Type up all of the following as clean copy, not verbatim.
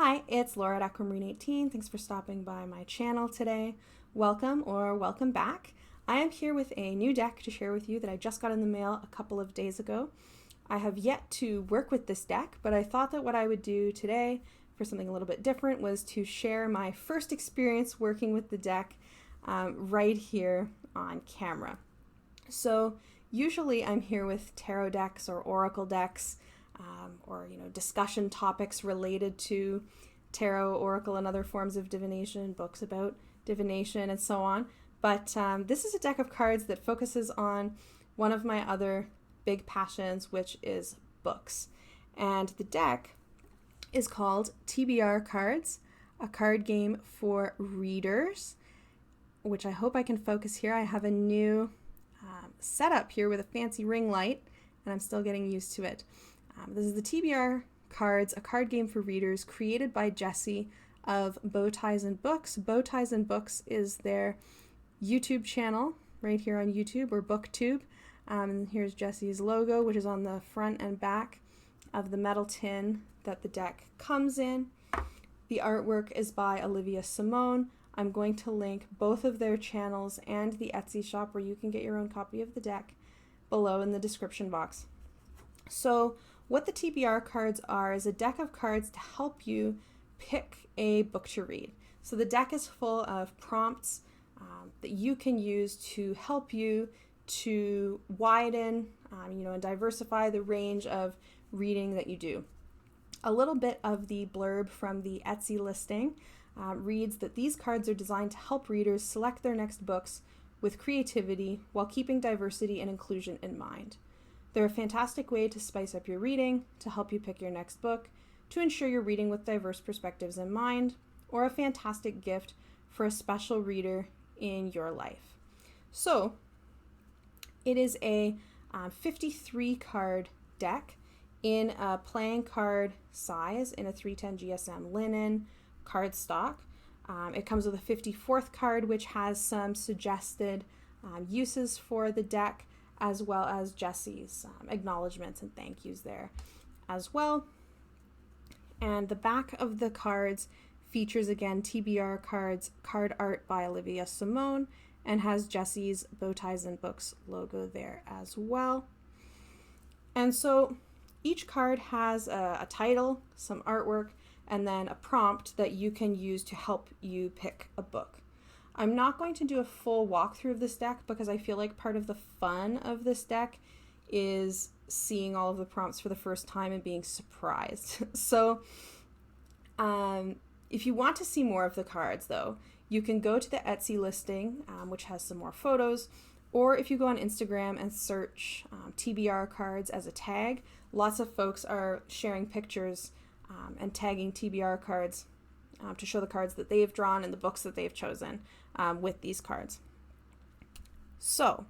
Hi, it's Laura at Aquamarine18. Thanks for stopping by my channel today. Welcome or welcome back. I am here with a new deck to share with you that I just got in the mail a couple of days ago. I have yet to work with this deck, but I thought that what I would do today for something a little bit different was to share my first experience working with the deck right here on camera. So usually I'm here with tarot decks or oracle decks, or discussion topics related to tarot, oracle, and other forms of divination, books about divination, and so on. But this is a deck of cards that focuses on one of my other big passions, which is books. And the deck is called TBR Cards, a card game for readers, which I hope I can focus here. I have a new setup here with a fancy ring light, and I'm still getting used to it. This is the TBR Cards, a card game for readers, created by Jesse of Bowties and Books. Bowties and Books is their YouTube channel right here on YouTube, or BookTube. And here's Jesse's logo, which is on the front and back of the metal tin that the deck comes in. The artwork is by Olivia Simone. I'm going to link both of their channels and the Etsy shop where you can get your own copy of the deck below in the description box. So what the TBR cards are is a deck of cards to help you pick a book to read. So the deck is full of prompts that you can use to help you to widen, and diversify the range of reading that you do. A little bit of the blurb from the Etsy listing reads that these cards are designed to help readers select their next books with creativity while keeping diversity and inclusion in mind. They're a fantastic way to spice up your reading, to help you pick your next book, to ensure you're reading with diverse perspectives in mind, or a fantastic gift for a special reader in your life. So, it is a 53 card deck in a playing card size in a 310 GSM linen cardstock. It comes with a 54th card, which has some suggested uses for the deck, as well as Jesse's acknowledgements and thank yous there as well. And the back of the cards features, again, TBR Cards card art by Olivia Simone, and has Jesse's Bowties and Books logo there as well. And so each card has a title, some artwork, and then a prompt that you can use to help you pick a book. I'm not going to do a full walkthrough of this deck because I feel like part of the fun of this deck is seeing all of the prompts for the first time and being surprised. So if you want to see more of the cards, though, you can go to the Etsy listing, which has some more photos, or if you go on Instagram and search TBR Cards as a tag, lots of folks are sharing pictures and tagging TBR Cards to show the cards that they've drawn and the books that they've chosen with these cards. So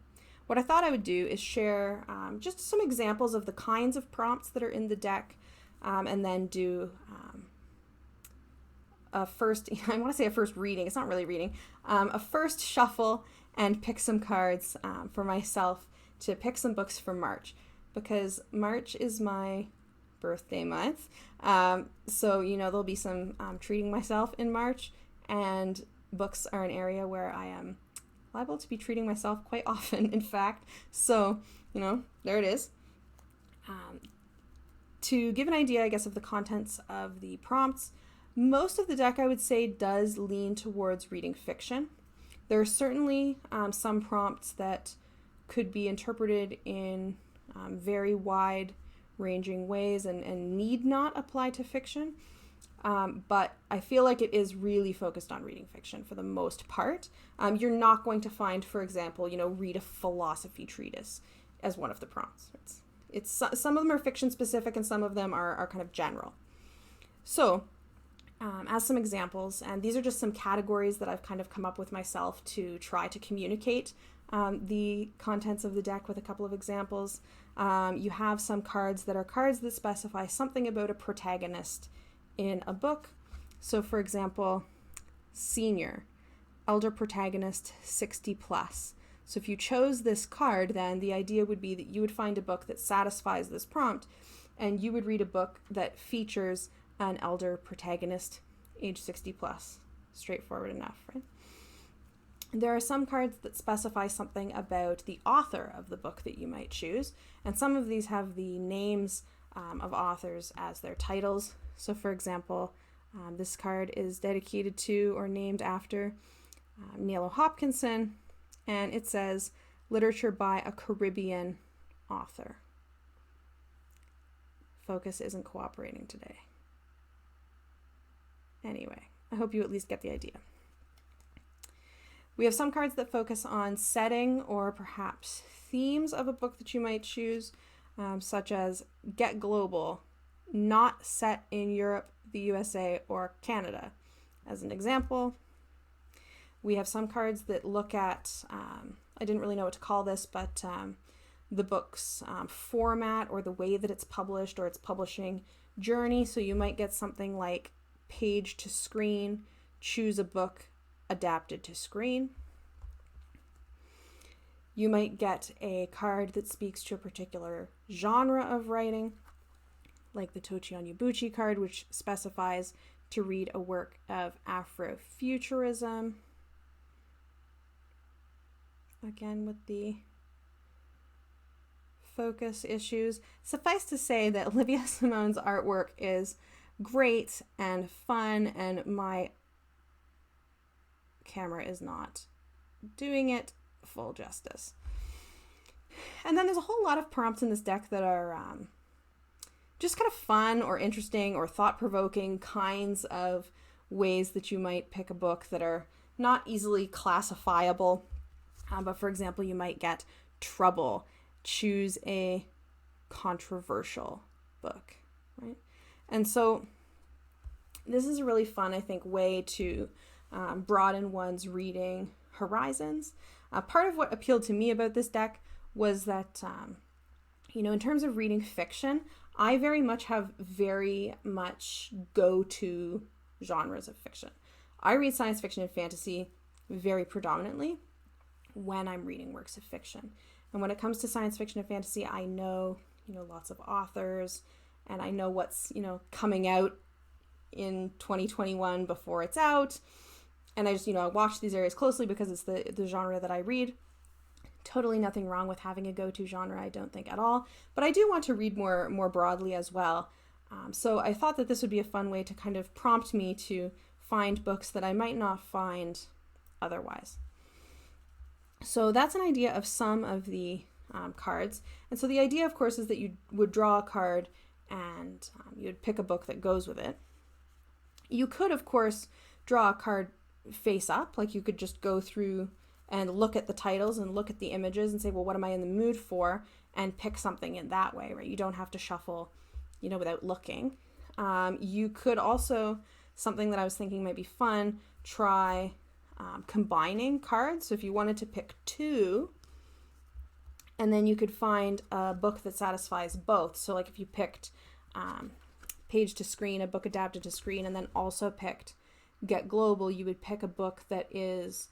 what I thought I would do is share just some examples of the kinds of prompts that are in the deck, and then do a first, I want to say a first reading, it's not really reading, a first shuffle and pick some cards for myself to pick some books for March, because March is my birthday month. So, there'll be some treating myself in March, and books are an area where I am liable to be treating myself quite often, in fact. So, there it is. To give an idea, I guess, of the contents of the prompts, most of the deck, I would say, does lean towards reading fiction. There are certainly some prompts that could be interpreted in very wide ranging ways and need not apply to fiction, but I feel like it is really focused on reading fiction for the most part. You're not going to find, for example, read a philosophy treatise as one of the prompts. It's some of them are fiction specific and some of them are kind of general. So as some examples, and these are just some categories that I've kind of come up with myself to try to communicate the contents of the deck with a couple of examples. You have some cards that are cards that specify something about a protagonist in a book. So for example, senior, elder protagonist, 60 plus. So if you chose this card, then the idea would be that you would find a book that satisfies this prompt, and you would read a book that features an elder protagonist, age 60 plus. Straightforward enough, right? There are some cards that specify something about the author of the book that you might choose, and some of these have the names of authors as their titles. So for example, this card is dedicated to or named after Neil O. Hopkinson, and it says literature by a Caribbean author. Focus isn't cooperating today. Anyway, I hope you at least get the idea. We have some cards that focus on setting or perhaps themes of a book that you might choose, such as Get Global, not set in Europe, the USA, or Canada. As an example, we have some cards that look at, I didn't really know what to call this, but the book's format or the way that it's published or its publishing journey. So you might get something like page to screen, choose a book adapted to screen. You might get a card that speaks to a particular genre of writing, like the Tochi Onyebuchi card, which specifies to read a work of Afrofuturism. Again, with the focus issues. Suffice to say that Olivia Simone's artwork is great and fun, and my camera is not doing it full justice. And then there's a whole lot of prompts in this deck that are just kind of fun or interesting or thought-provoking kinds of ways that you might pick a book that are not easily classifiable. But for example, you might get Trouble. Choose a controversial book, right? And so this is a really fun, I think, way to broaden one's reading horizons. Part of what appealed to me about this deck was that, in terms of reading fiction, I very much have very much go-to genres of fiction. I read science fiction and fantasy very predominantly when I'm reading works of fiction. And when it comes to science fiction and fantasy, I know, lots of authors, and I know what's, coming out in 2021 before it's out. And I just, I watch these areas closely because it's the genre that I read. Totally nothing wrong with having a go-to genre, I don't think at all. But I do want to read more broadly as well. So I thought that this would be a fun way to kind of prompt me to find books that I might not find otherwise. So that's an idea of some of the cards. And so the idea, of course, is that you would draw a card and you'd pick a book that goes with it. You could, of course, draw a card face up. Like you could just go through and look at the titles and look at the images and say, well, what am I in the mood for? And pick something in that way, right? You don't have to shuffle, without looking. You could also, something that I was thinking might be fun, try combining cards. So if you wanted to pick two, and then you could find a book that satisfies both. So like if you picked page to screen, a book adapted to screen, and then also picked Get Global, you would pick a book that is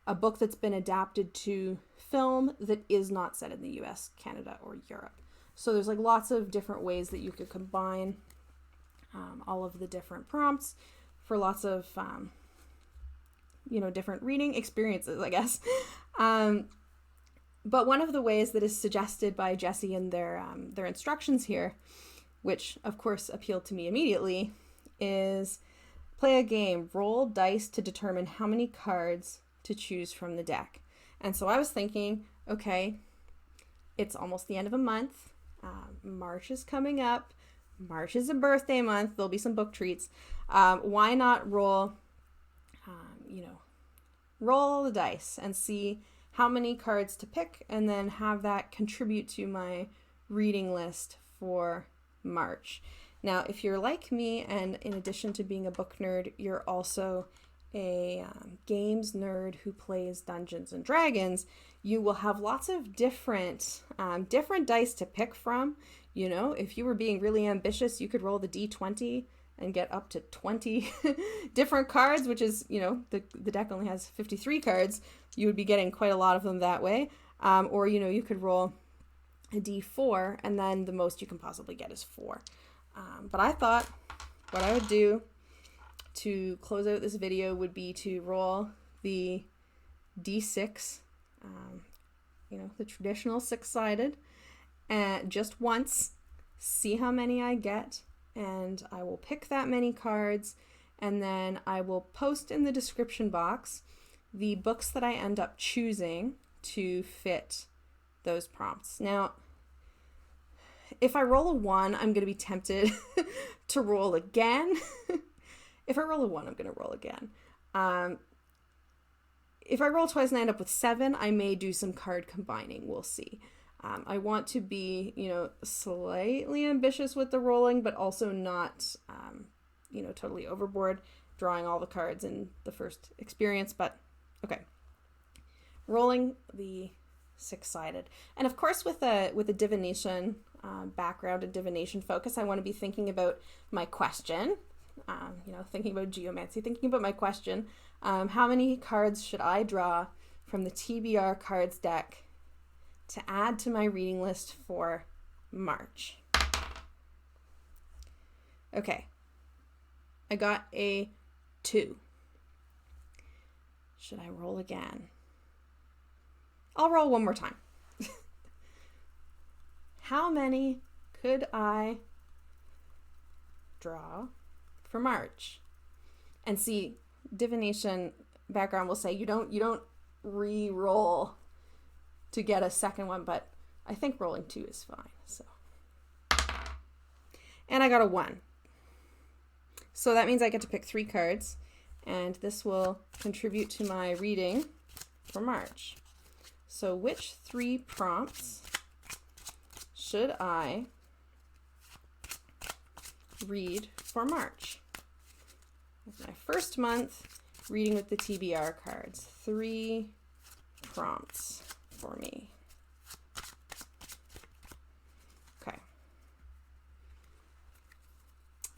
a book that's been adapted to film that is not set in the US, Canada, or Europe. So there's like lots of different ways that you could combine all of the different prompts for lots of different reading experiences, I guess. But one of the ways that is suggested by Jesse in their instructions here, which of course appealed to me immediately, is play a game, roll dice to determine how many cards to choose from the deck. And so I was thinking, okay, it's almost the end of a month. March is coming up. March is a birthday month. There'll be some book treats. Why not roll the dice and see how many cards to pick, and then have that contribute to my reading list for March. Now, if you're like me, and in addition to being a book nerd, you're also a games nerd who plays Dungeons and Dragons, you will have lots of different dice to pick from. If you were being really ambitious, you could roll the D20 and get up to 20 different cards, which is, the deck only has 53 cards. You would be getting quite a lot of them that way. Or, you could roll a D4, and then the most you can possibly get is 4. But I thought, what I would do to close out this video would be to roll the D6, the traditional six-sided, and just once, see how many I get, and I will pick that many cards, and then I will post in the description box the books that I end up choosing to fit those prompts. Now, if I roll a 1, I'm going to be tempted to roll again. If I roll a 1, I'm going to roll again. If I roll twice and I end up with 7, I may do some card combining. We'll see. I want to be, slightly ambitious with the rolling, but also not, totally overboard, drawing all the cards in the first experience. But, okay. Rolling the six-sided. And of course, with a divination background and divination focus, I want to be thinking about my question, thinking about geomancy, thinking about my question. How many cards should I draw from the TBR cards deck to add to my reading list for March? Okay. I got a 2. Should I roll again? I'll roll one more time. How many could I draw for March? And see, divination background will say you don't re-roll to get a second one, but I think rolling 2 is fine. So, and I got a 1. So that means I get to pick 3 cards, and this will contribute to my reading for March. So which 3 prompts should I read for March? It's my first month reading with the TBR cards. 3 prompts for me. Okay.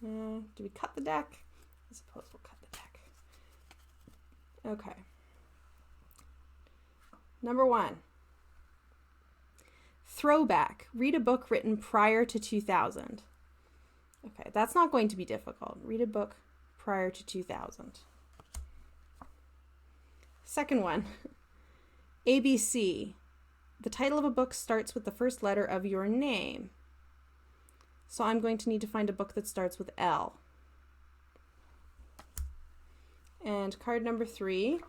Do we cut the deck? I suppose we'll cut the deck. Okay. Number 1. Throwback. Read a book written prior to 2000. Okay, that's not going to be difficult. Read a book prior to 2000. Second one. ABC. The title of a book starts with the first letter of your name. So I'm going to need to find a book that starts with L. And card number 3.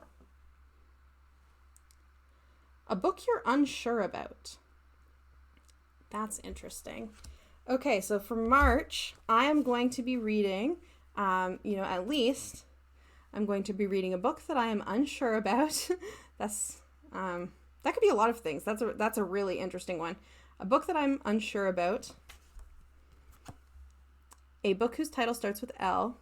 A book you're unsure about. That's interesting. Okay, so for March, I am going to be reading, at least, I'm going to be reading a book that I am unsure about. That could be a lot of things. That's a really interesting one. A book that I'm unsure about. A book whose title starts with L.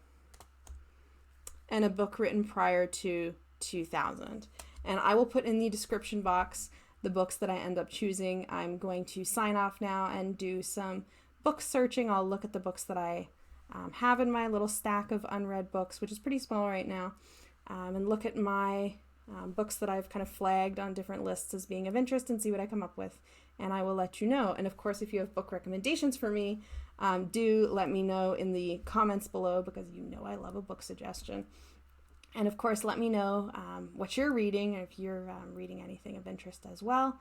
And a book written prior to 2000. And I will put in the description box the books that I end up choosing. I'm going to sign off now and do some book searching. I'll look at the books that I have in my little stack of unread books, which is pretty small right now, and look at my books that I've kind of flagged on different lists as being of interest and see what I come up with. And I will let you know. And of course, if you have book recommendations for me, do let me know in the comments below, because I love a book suggestion. And of course, let me know what you're reading, and if you're reading anything of interest as well.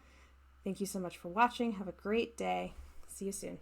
Thank you so much for watching. Have a great day. See you soon.